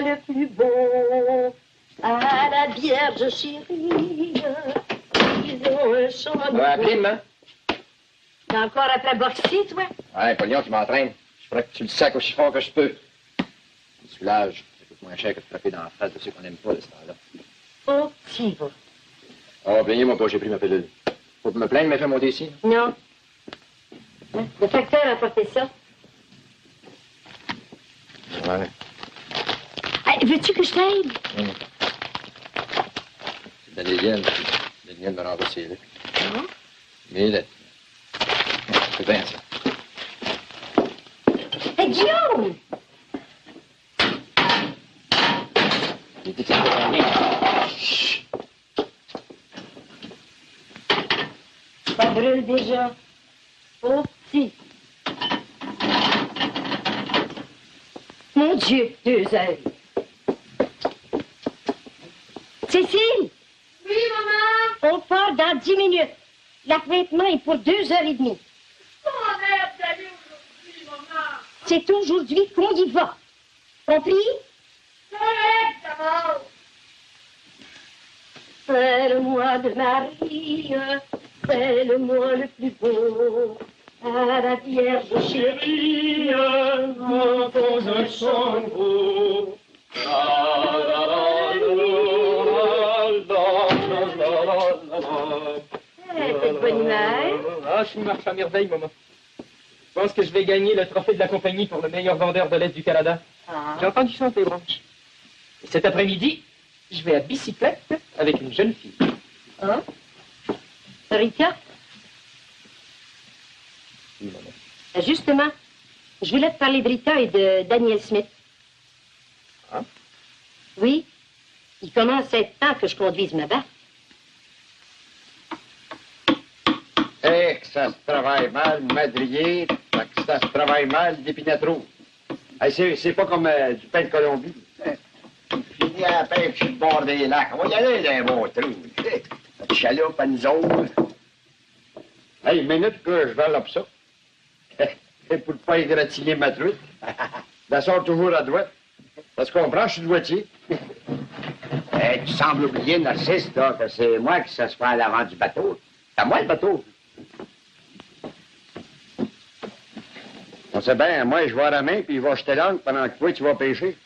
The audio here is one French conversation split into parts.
moi le plus beau. À la Vierge chérie, disons un chant nouveau. On va appeler demain. T'es encore après boxer, toi? Ouais, Polion qui m'entraîne. Je ferais que tu le sacs aussi fort que je peux. Le soulage, ça coûte moins cher que de frapper dans la face de ceux qu'on n'aime pas de ce temps-là. Oh, t'y vas. Oh, plaignez-moi pas, j'ai pris ma pilule. Faut me plaindre, mais fais mon décis. Non. Hein? Le facteur a apporté ça. Ouais. Hey, veux-tu que je t'aide? C'est dans les liens de me rembourser, là. Non? Mais là. C'est bien ça. Hey, Guillaume! Il était terminé. Chut! Ça brûle déjà. Oh, petit. Mon Dieu, 2 heures. Cécile! Oui, maman? On part dans 10 minutes. L'apprêtement est pour 2h30. Comment merde d'aller aujourd'hui, maman? C'est aujourd'hui qu'on y va. Compris? Correct, d'abord. C'est le mois de Marie, c'est le mois le plus beau. À la Vierge chérie, compose un chant nouveau. T'es de bonne humeur. Ah, je marche à merveille, maman. Je pense que je vais gagner le trophée de la compagnie pour le meilleur vendeur de l'Est du Canada. Ah. J'ai entendu chanter branches. Et cet après-midi, je vais à bicyclette avec une jeune fille. Hein? Rita? Oui, maman. Justement, je voulais te parler de Rita et de Daniel Smith. Ah? Oui, il commence à être temps que je conduise ma barque. Eh, que ça se travaille mal, madrier, que ça se travaille mal, d'épinatro. Hey, c'est pas comme du pain de Colombie. Fini à la pêche sur le bord des lacs. On va y aller dans un bon trou. Notre chaloupe à nous autres. Hey, une minute que je vallope ça. Et pour ne pas égratigner ma truite. La sort toujours à droite. Ça se comprend, je suis droitier. Hey, tu sembles oublier, Narcisse, là, que c'est moi qui s'assois à l'avant du bateau. C'est à moi le bateau. On sait bien, moi, je vais à la main, puis il va jeter l'angle pendant que toi, tu vas pêcher.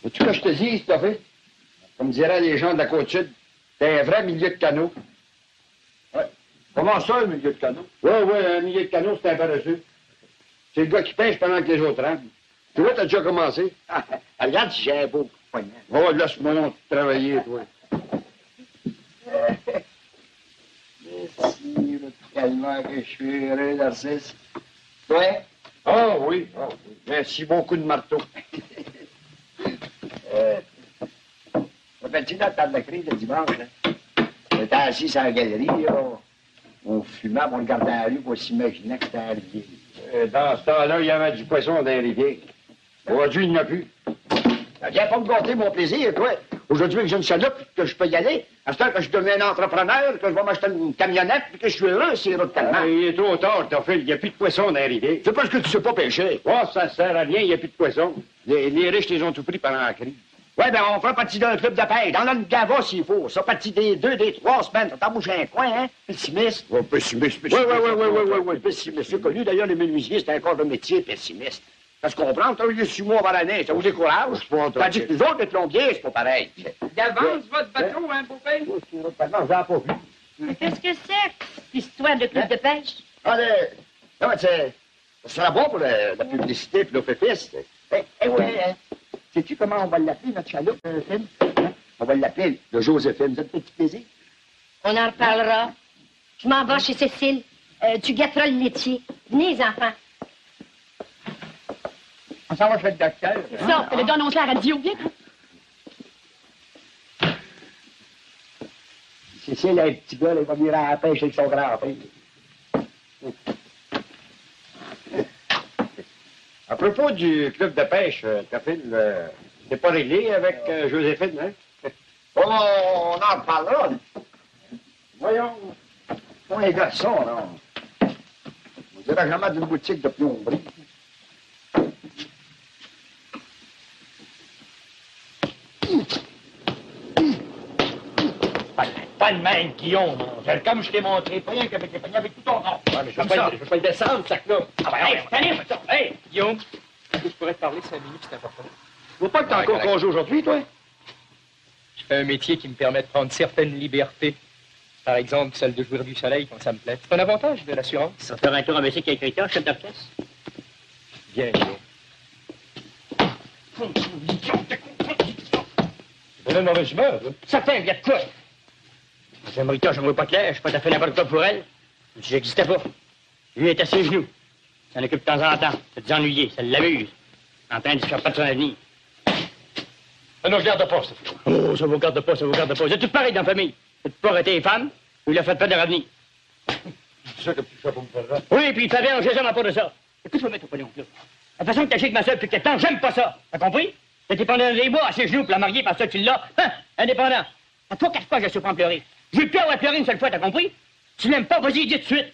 Veux-tu que je te dise, t'as fait? Comme diraient les gens de la Côte-Sud, t'es un vrai milieu de canot. Ouais. Comment ça, un milieu de canot? Oui, un milieu de canot, c'est un paresseux. C'est le gars qui pêche pendant que les autres rentrent. Tu vois, t'as déjà commencé. Ah, regarde si j'ai un beau poignet. Oh, laisse-moi donc travailler, toi. Merci, tellement que je suis heureux, Narcisse. Ouais. Oh oui, merci beaucoup de marteau. Rappelles-tu notre table de crise le dimanche, hein? On était assis sur la galerie, là. On fumait, on regardait la rue pour s'imaginer que c'était un rivière. Dans ce temps-là, il y avait du poisson dans les rivières. Aujourd'hui, il n'y en a plus. Viens pas me gâter mon plaisir, toi. Aujourd'hui, que j'ai une chaloupe, que je peux y aller. À ce temps que je deviens un entrepreneur, que je vais m'acheter une camionnette, puis que je suis heureux sur les routes tellement. Il est trop tard, t'as fait. Il n'y a plus de poisson dans les rivières. C'est parce que tu sais pas pêcher. Oh, ça sert à rien, il n'y a plus de poisson. Les riches les ont tout pris pendant la crise. Ouais, ben on fera partie d'un club de pêche. Dans notre gava, s'il faut. Ça, partie des 2, des 3 semaines. Ça t'embouche un coin, hein? Pessimiste. Oh, pessimiste. Oui. Pessimiste. C'est connu, d'ailleurs, les menuisiers, c'est un corps de métier pessimiste. Ça se comprend, t'as eu les 6 mois avant l'année, ça vous décourage? Tandis que nous autres, les plombiers, c'est pas pareil. D'avance, votre bateau, hein, Popeye? Non, j'en ai pas vu. Mais qu'est-ce que c'est, cette histoire de club de pêche? Allez, non, mais c'est... Ça sera bon pour la publicité puis l'OPFIS. Ouais, hein. Sais-tu comment on va l'appeler, notre chaloupe, Film? Hein? On va l'appeler le Joséphine. Vous avez petit plaisir? On en reparlera. Je m'en vais chez Cécile. Tu gâteras le laitier. Venez, les enfants. On s'en va chez le docteur. Ça, le annonce la radio, viens. Cécile, un petit gars, là, il va venir à la pêche avec son grand-père. À propos du club de pêche, Café, c'est pas réglé avec Joséphine, hein? Oh, on en reparlera. Voyons. Pas un garçon, non. On dirait jamais d'une boutique de plomberie. Pas de même, Guillaume. Comme je t'ai montré, pas rien qu'avec les paniers, avec tout ton nom. Ouais, mais je veux pas le descendre, ce sac-là. Ah ben, hey, tenez, ça. Hey, Guillaume, est-ce que je pourrais te parler 5 minutes, c'est important. Tu vois pas que t'as encore congé aujourd'hui, toi? Je fais un métier qui me permet de prendre certaines libertés. Par exemple, celle de jouir du soleil quand ça me plaît. C'est un avantage de l'assurance. Ça va faire un tour à Messie avec Rita, chef d'orchestre. Bien, Guillaume. C'est une mauvaise humeur, là. Certain, il y a de quoi? J'aime Rita, je ne vois pas clair, je suis pas tout à fait n'importe quoi pour elle. Comme si j'existais pas. Lui est à ses genoux. S'en occupe de temps en temps. Ça te ennuyer, ça l'amuse. En train de se faire pas de son avenir. Ça ne regarde pas, ça. Oh, ça vous garde pas, ça vous garde pas. Vous êtes tous pareils dans la famille. Vous êtes pas arrêter les femmes, vous leur faites pas de l'avenir. C'est ça que tu fais pour me faire là. Oui, puis il fait bien, j'ai à pas de ça. Écoute, je vais mettre au pognon, là. La façon que t'as avec ma soeur depuis quelque temps, j'aime pas ça. T'as compris? T'es dépendant des bois à ses genoux pour la marier parce que tu l'as. Hein? Indépendant. À toi, cache pas, je suis pas en pleurer. Je veux plus avoir pleuré une seule fois, t'as compris? Tu l'aimes pas, vas-y, dis tout de suite.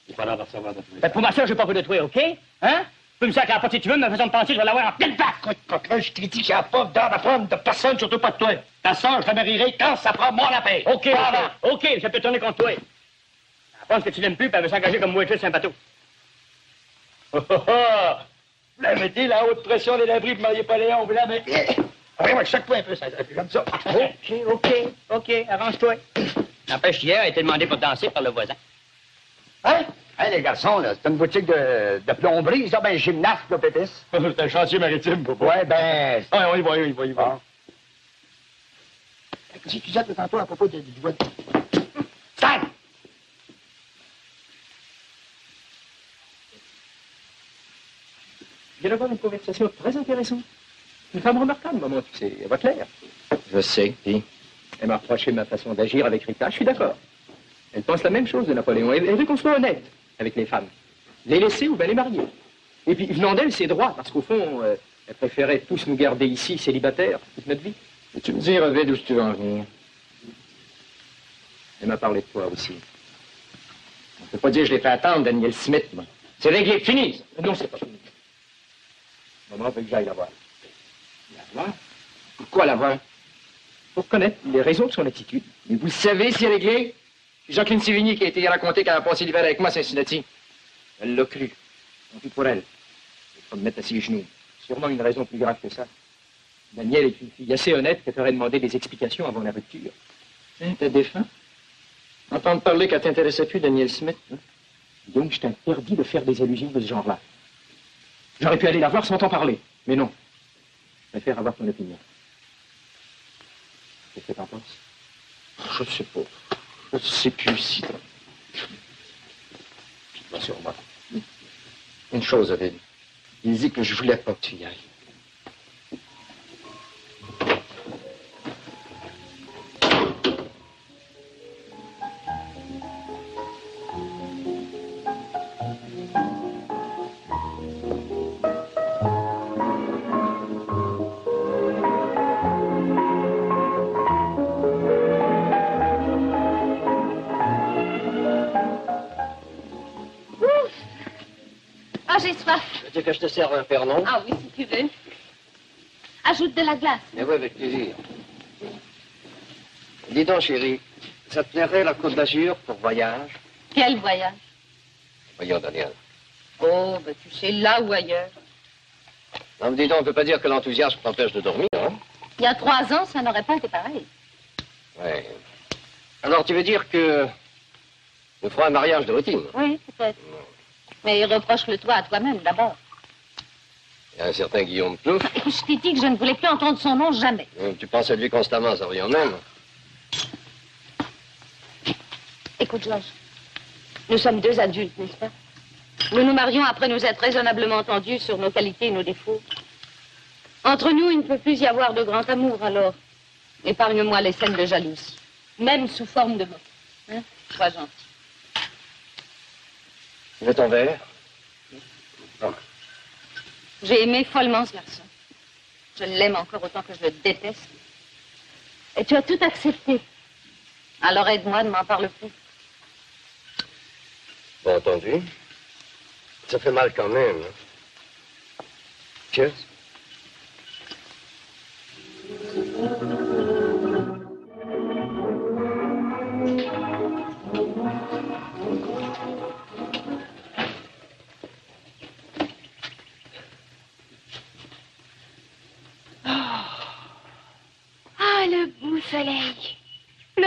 C'est pas l'air de recevoir de toi. Ben, pour ma soeur, je veux pas vous de toi, OK? Hein? Tu peux me sacrer à la porte si tu veux, mais ma façon de penser, je vais l'avoir en pleine face. Écoute, coquin, je t'ai dit qu'il n'y a pas d'heure d'apprendre de personne, surtout pas de toi. Ta soeur, je la marierai quand ça prend moi la paix. OK, OK, je peux tourner contre toi. Elle pense que tu l'aimes plus, puis elle veut s'engager comme waitress sur un bateau. Oh, oh, oh. Vous la mettez, la haute pression des laveries, vous mariez pas Léon, vous la mettez. Vraiment, chaque point un peu, ça comme ça. OK, arrange-toi. N'empêche, hier, elle a été demandée pour danser par le voisin. Hein? Hein, les garçons, là, c'est une boutique de plomberie, ça, ben, gymnaste, là, Pétis. C'est un chantier maritime, papa. Ouais, ben... Ouais, on y va, on y va, on y va. Si tu disais tantôt à propos du voile... Stan! Je viens d'avoir une conversation très intéressante. Une femme remarquable, maman, tu sais, elle va clair. Je sais, puis... Elle m'a reproché ma façon d'agir avec Rita, je suis d'accord. Elle pense la même chose de Napoléon. Elle veut qu'on soit honnête avec les femmes. Les laisser ou bien les marier. Et puis, venant d'elle, c'est droit, parce qu'au fond, elle préférait tous nous garder ici, célibataires, toute notre vie. Et tu me dis, Reved, où tu veux en venir? Elle m'a parlé de toi aussi. On peut pas dire que je l'ai fait attendre, Daniel Smith, moi. C'est réglé, fini, ça. Non, c'est pas fini. Maman veut que j'aille la voir. La voir? Pourquoi la voir? Pour connaître les raisons de son attitude. Mais vous le savez, c'est réglé? C'est Jacqueline Sévigny qui a été racontée qu'elle a passé l'hiver avec moi à Cincinnati. Elle l'a cru. Tant pis pour elle. Il faut me mettre à ses genoux. Sûrement une raison plus grave que ça. Danielle est une fille assez honnête qui t'aurait demandé des explications avant la rupture. Tiens, t'as défunt? Entendre parler qu'elle t'intéressait plus, Daniel Smith. Hein? Donc, je t'interdis de faire des allusions de ce genre-là. J'aurais pu aller la voir sans t'en parler, mais non. Je préfère avoir ton opinion. Qu'est-ce que t'en penses? Je sais pas. Je sais plus si... Bien sûr, moi. Une chose, David. Il dit que je voulais pas que tu y ailles. Ah, j'ai soif. Tu veux dire que je te serve un pernon? Ah oui, si tu veux. Ajoute de la glace. Mais oui, avec plaisir. Dis donc, chérie, ça te plairait la Côte d'Azur pour voyage? Quel voyage? Voyons, Daniel. Oh, ben tu sais, là ou ailleurs. Non, mais dis donc, on ne peut pas dire que l'enthousiasme t'empêche de dormir, hein? Il y a 3 ans, ça n'aurait pas été pareil. Ouais. Alors, tu veux dire que nous ferons un mariage de routine? Oui, peut-être. Mais reproche-le toi à toi-même, d'abord. Il y a un certain Guillaume Plouf. Je t'ai dit que je ne voulais plus entendre son nom jamais. Tu pensais de lui constamment, ça revient même. Écoute, Georges, nous sommes 2 adultes, n'est-ce pas? Nous nous marions après nous être raisonnablement entendus sur nos qualités et nos défauts. Entre nous, il ne peut plus y avoir de grand amour, alors épargne-moi les scènes de jalousie, même sous forme de mots. Hein? Sois gentil. Tu veux ton verre? Non. J'ai aimé follement ce garçon. Je l'aime encore autant que je le déteste. Et tu as tout accepté. Alors aide-moi, ne m'en parle plus. Bon entendu. Ça fait mal quand même. Hein? Cheers.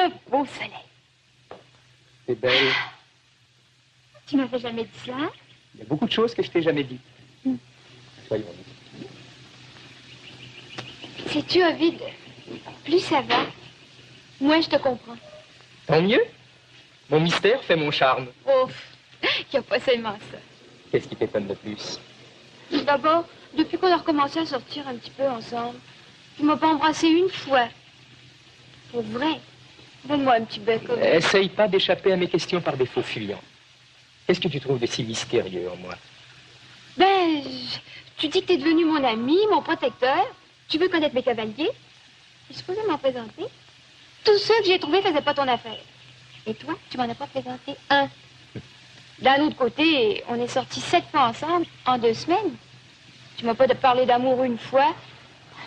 un beau soleil. C'est belle. Tu m'avais jamais dit cela? Il y a beaucoup de choses que je t'ai jamais dites. Soyons honnêtes. Sais-tu, Ovid, plus ça va, moins je te comprends. Tant mieux. Mon mystère fait mon charme. Oh, il n'y a pas seulement ça. Qu'est-ce qui t'étonne le plus? D'abord, depuis qu'on a recommencé à sortir un petit peu ensemble, tu m'as pas embrassé une fois. Pour vrai. Donne-moi un petit bec. Ovid. Essaye pas d'échapper à mes questions par des faux fuyants. Qu'est-ce que tu trouves de si mystérieux en moi? Ben, tu dis que t'es devenu mon ami, mon protecteur. Tu veux connaître mes cavaliers? Je suis supposée m'en présenter. Tous ceux que j'ai trouvés faisaient pas ton affaire. Et toi, tu m'en as pas présenté un. D'un autre côté, on est sortis 7 fois ensemble en 2 semaines. Tu m'as pas parlé d'amour une fois.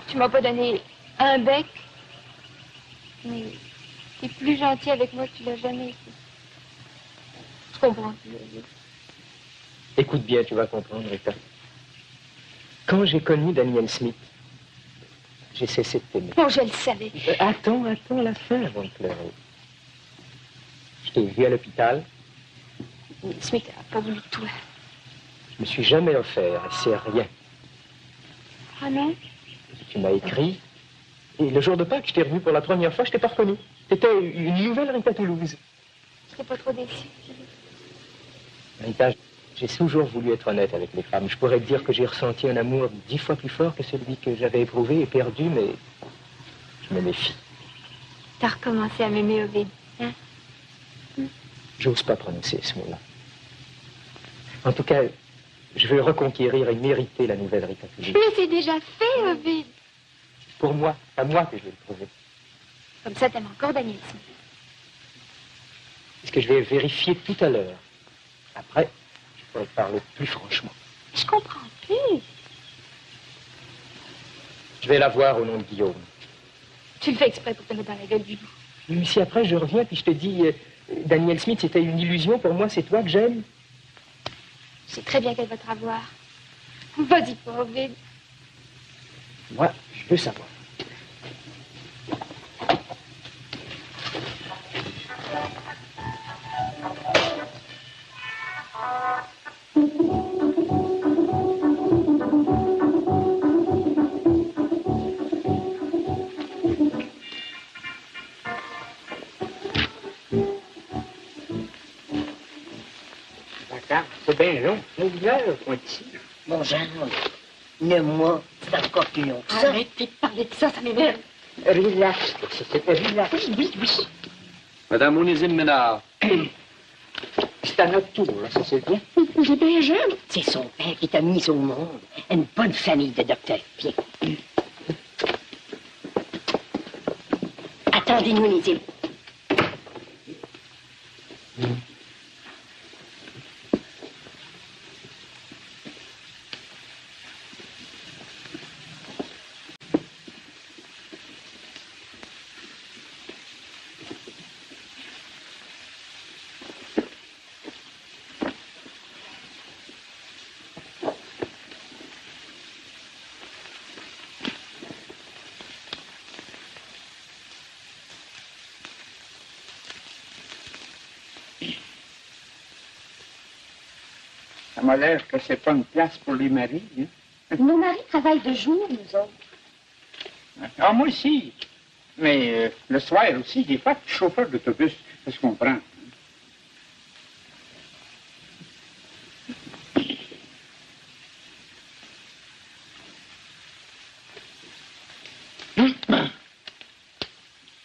Tu m'as pas donné un bec. Mais t'es plus gentil avec moi que tu l'as jamais été. Je comprends. Écoute bien, tu vas comprendre, Rita. Quand j'ai connu Daniel Smith, j'ai cessé de t'aimer. Oh, je le savais. Attends la fin avant de pleurer. Je t'ai vu à l'hôpital. Smith n'a pas voulu de toi. Je me suis jamais offert, et c'est rien. Ah non? Tu m'as écrit, et le jour de Pâques, je t'ai revu pour la première fois, je t'ai pas reconnu. T'étais une nouvelle Rita Toulouse. Je serais pas trop déçue. Rita, j'ai toujours voulu être honnête avec les femmes. Je pourrais te dire que j'ai ressenti un amour 10 fois plus fort que celui que j'avais éprouvé et perdu, mais je me méfie. T'as recommencé à m'aimer, Ovid, hein? J'ose pas prononcer ce mot-là. En tout cas, je veux reconquérir et mériter la nouvelle Rita Toulouse. Mais c'est déjà fait, Ovid. Pour moi, à moi que je vais le prouver. Comme ça, t'aimes encore Daniel Smith. C'est ce que je vais vérifier tout à l'heure. Après, je pourrais te parler plus franchement. Je comprends plus. Je vais la voir au nom de Guillaume. Tu le fais exprès pour te mettre dans la gueule du loup. Mais si après je reviens puis je te dis, Daniel Smith, c'était une illusion, pour moi, c'est toi que j'aime. Je sais très bien qu'elle va te revoir. Vas-y, pas, Ovid. Moi, je veux savoir. C'est bien long. Une heure, point-ci. Mon Jean, le mois, c'est encore plus long que ça. Arrêtez de parler de ça, ça m'énerve. Relax, relax. Oui, oui. Madame Onésime Ménard. C'est à notre tour, là, ça c'est bien. Il est bien jeune. C'est son père qui t'a mis au monde. Une bonne famille de docteurs. Viens. Attendez-nous, Onésime. Ça m'a l'air que c'est pas une place pour les maris. Hein? Nos maris travaillent de jour, nous autres. Ah, moi aussi. Mais le soir aussi, des fois, je suis chauffeur d'autobus, ça se comprend.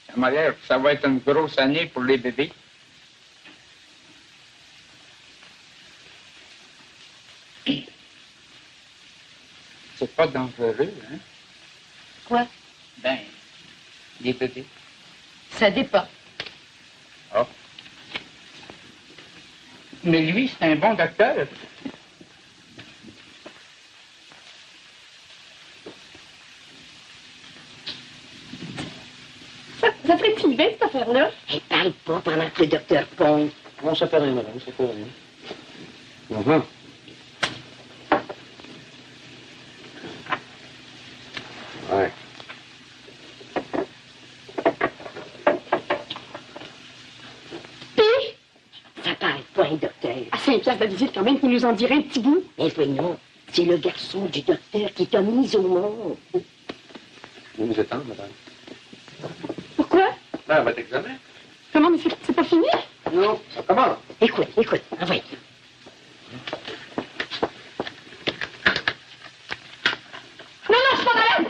Ça m'a l'air que ça va être une grosse année pour les bébés. C'est pas dangereux, hein? Quoi? Ben, les bébés. Ça dépend. Ah. Mais lui, c'est un bon docteur. Ça ferait tilber, cette affaire-là. Hey, parle pas pendant que le docteur pond. Non, ça fait rien, madame, ça fait rien. Ouais. pas un docteur. À 5 piastres de visite, quand même, qui nous en dirait un petit bout. Mais voyons, c'est le garçon du docteur qui t'a mis au monde. Vous nous attendez, madame. Pourquoi? Ben, votre examen. Comment, mais c'est pas fini? Non, ça commence. Écoute, envoie. Non, je suis pas malade!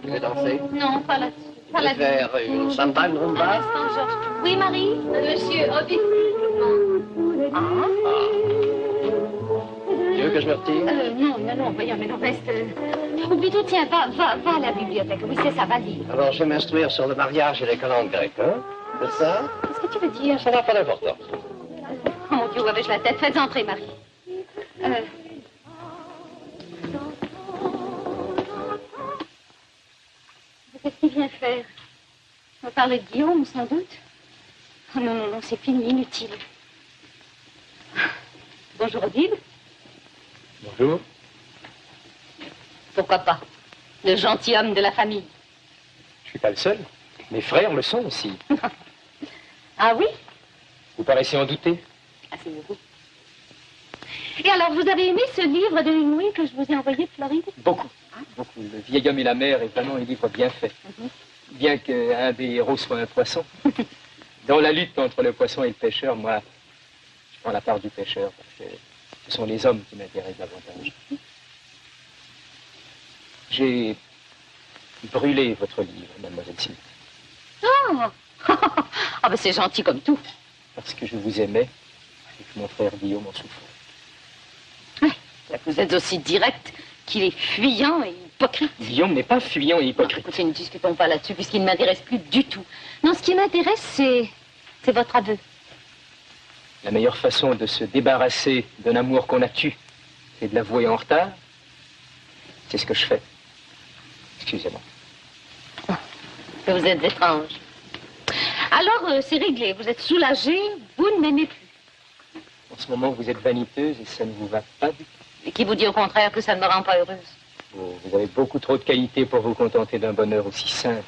Vous voulez danser? Non, pas là-dessus. Pas là-dessus. Faire une sometime rumba? Un instant, Georges. Oui, Marie? Monsieur Hobbit. Tu veux que je me retire? Non, voyons, mais non, reste... Ou plutôt, tiens, va à la bibliothèque. Oui, c'est ça, va lire. Alors, je vais m'instruire sur le mariage et les calendes grecques, hein? C'est ça? Qu'est-ce que tu veux dire? Ça n'a pas d'importance. Oh mon Dieu, où avais-je la tête? Faites entrer, Marie. Qu'est-ce qu'il vient faire? On va parler de Guillaume, sans doute. Oh non, c'est fini, inutile. Bonjour, Odile. Bonjour. Pourquoi pas? Le gentilhomme de la famille. Je suis pas le seul. Mes frères le sont aussi. Ah oui? Vous paraissez en douter. Asseyez-vous. Et alors, vous avez aimé ce livre de Hemingway que je vous ai envoyé de Floride? Beaucoup. Beaucoup. Le vieil homme et la mer est vraiment un livre bien fait. Bien qu'un des héros soit un poisson. Dans la lutte entre le poisson et le pêcheur, moi, je prends la part du pêcheur parce que ce sont les hommes qui m'intéressent davantage. J'ai brûlé votre livre, mademoiselle Smith. Oh! Ah, ben c'est gentil comme tout. Parce que je vous aimais et que mon frère Guillaume en souffrait. Vous êtes aussi direct qu'il est fuyant et hypocrite. Guillaume n'est pas fuyant et hypocrite. Écoutez, ne discutons pas là-dessus puisqu'il ne m'intéresse plus du tout. Non, ce qui m'intéresse, c'est votre aveu. La meilleure façon de se débarrasser d'un amour qu'on a tué, c'est de l'avouer en retard. C'est ce que je fais. Excusez-moi. Vous êtes étrange. Alors, c'est réglé. Vous êtes soulagé. Vous ne m'aimez plus. En ce moment, vous êtes vaniteuse et ça ne vous va pas du tout. Et qui vous dit au contraire que ça ne me rend pas heureuse? Vous avez beaucoup trop de qualités pour vous contenter d'un bonheur aussi simple.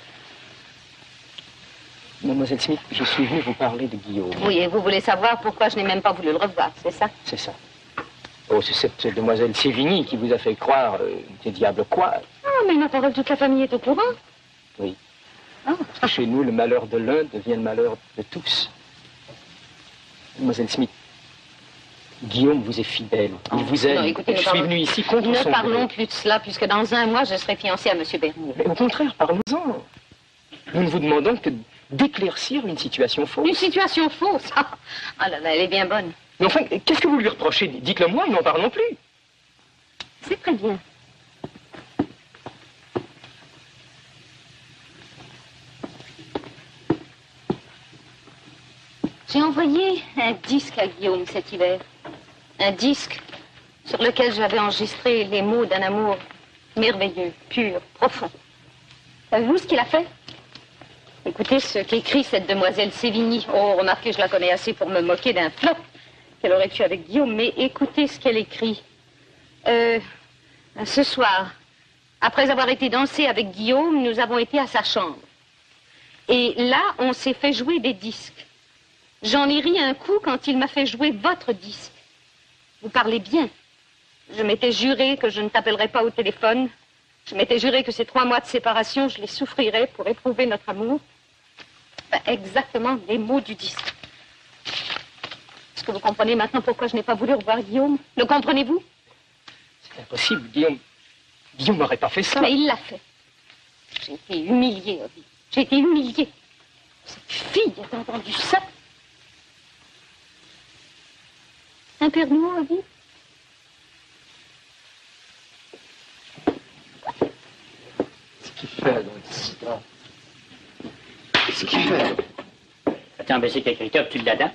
Mademoiselle Smith, je suis venu vous parler de Guillaume. Oui, et vous voulez savoir pourquoi je n'ai même pas voulu le revoir, c'est ça? C'est ça. Oh, c'est cette demoiselle Sévigny qui vous a fait croire des diables quoi? Ah, mais ma parole, toute la famille est au courant. Oui. Parce que chez nous, le malheur de l'un devient le malheur de tous. Mademoiselle Smith, Guillaume vous est fidèle. Il vous aime. Non, écoutez, je suis venu ici contre son Ne gré. parlons plus de cela, puisque dans un mois, je serai fiancée à M. Bernier. Mais au contraire, parlons-en. Nous ne vous demandons que d'éclaircir une situation fausse. Une situation fausse? Ah là là, elle est bien bonne. Mais enfin, qu'est-ce que vous lui reprochez? Dites-le moi, n'en parlons plus. C'est très bien. J'ai envoyé un disque à Guillaume cet hiver. Un disque sur lequel j'avais enregistré les mots d'un amour merveilleux, pur, profond. Savez-vous ce qu'il a fait? Écoutez ce qu'écrit cette demoiselle Sévigny. Oh, remarquez, je la connais assez pour me moquer d'un flop qu'elle aurait eu avec Guillaume, mais écoutez ce qu'elle écrit. Ce soir, après avoir été danser avec Guillaume, nous avons été à sa chambre. Et là, on s'est fait jouer des disques. J'en ai ri un coup quand il m'a fait jouer votre disque. Vous parlez bien. Je m'étais juré que je ne t'appellerais pas au téléphone. Je m'étais juré que ces 3 mois de séparation, je les souffrirais pour éprouver notre amour. Ben, exactement les mots du disque. Est-ce que vous comprenez maintenant pourquoi je n'ai pas voulu revoir Guillaume? Le comprenez-vous? C'est impossible, Guillaume. Guillaume n'aurait pas fait ça. Mais il l'a fait. J'ai été humiliée, Ovi. J'ai été humiliée. Cette fille a entendu ça. Un père nous, Ovi? Qu'est-ce qu'il fait, donc? Qu'est-ce qu'il fait? Attends, ben c'est quelqu'un qui tu l'as-dedans.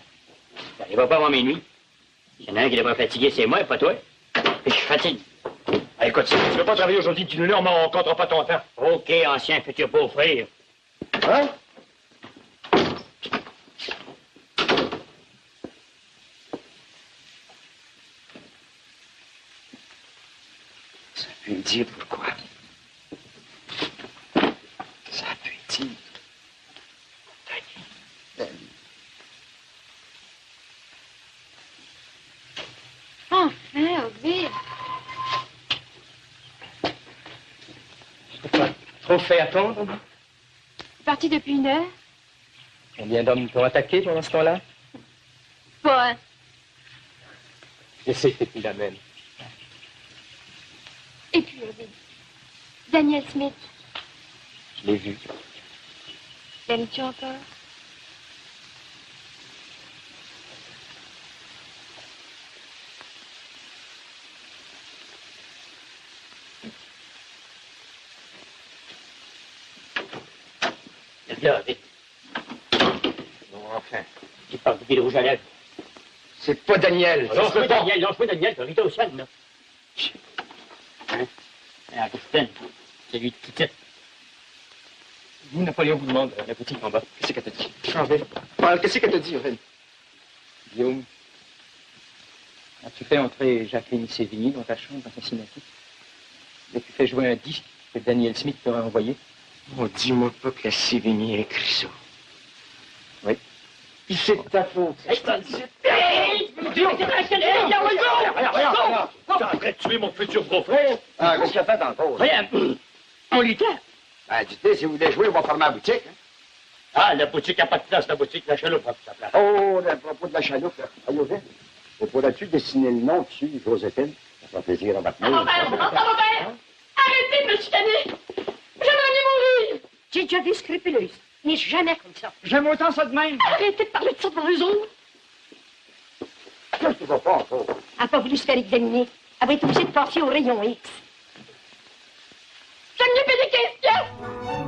Il va pas avant minuit. Il y en a un qui devrait fatiguer, c'est moi, pas toi. Et je fatigue. Ah, écoute, si tu ne veux pas travailler aujourd'hui, tu ne rencontreras pas ton temps. OK, ancien futur beau-frère. Hein? pu me dire pourquoi. Ça a pu dire. Enfin, Ovide. Je t'ai pas trop fait attendre. Parti depuis 1 heure? Combien d'hommes t'ont attaqué pendant ce temps-là? Pas un. Je sais que t'es plus la même. Et puis, Ovide, Daniel Smith, Je l'ai vu. l'aimes-tu encore? Viens, vite. Non, enfin. Tu parles de rouge à lèvres. C'est pas Daniel. Lance-moi Daniel, t'as vite au ciel, là. Hein? Ah, Christine, c'est lui qui quitte. Vous, Napoléon vous demande la boutique en bas. Qu'est-ce qu'elle t'a dit? Changez. Parle, qu'est-ce qu'elle t'a dit, Aurèle? Guillaume, as-tu fait entrer Jacqueline Sévigny dans ta chambre à Cincinnati? Et tu fais jouer un disque que Daniel Smith t'aurait envoyé? Oh, dis-moi pas que la Sévigny a écrit ça. Oui. Puis c'est de ta faute. Tu es en train de tuer mon futur beau-frère. Ah, qu'est-ce qu'il a fait encore? Rien, on luttait. Ben, dites-le, si vous voulez jouer, on va fermer la boutique. Hein? Ah, la boutique n'a pas de place, la boutique, la chaloupe a sa place. Oh, à propos de la chaloupe, là. Allez, vite. Et pourrais-tu dessiner le nom dessus, Joséphine? Ça fera plaisir à votre mère. Robert! Arrêtez de me chicaner! J'aimerais mieux mourir! J'ai déjà vu scrupuleuse. Mais jamais comme ça. J'aime autant ça de même. Arrêtez de parler de ça devant eux autres! Qu'est-ce que tu vas pas encore? Elle n'a pas voulu se faire examiner. Elle va être obligée de passer au rayon X. J'aime mieux payer 15 piastres!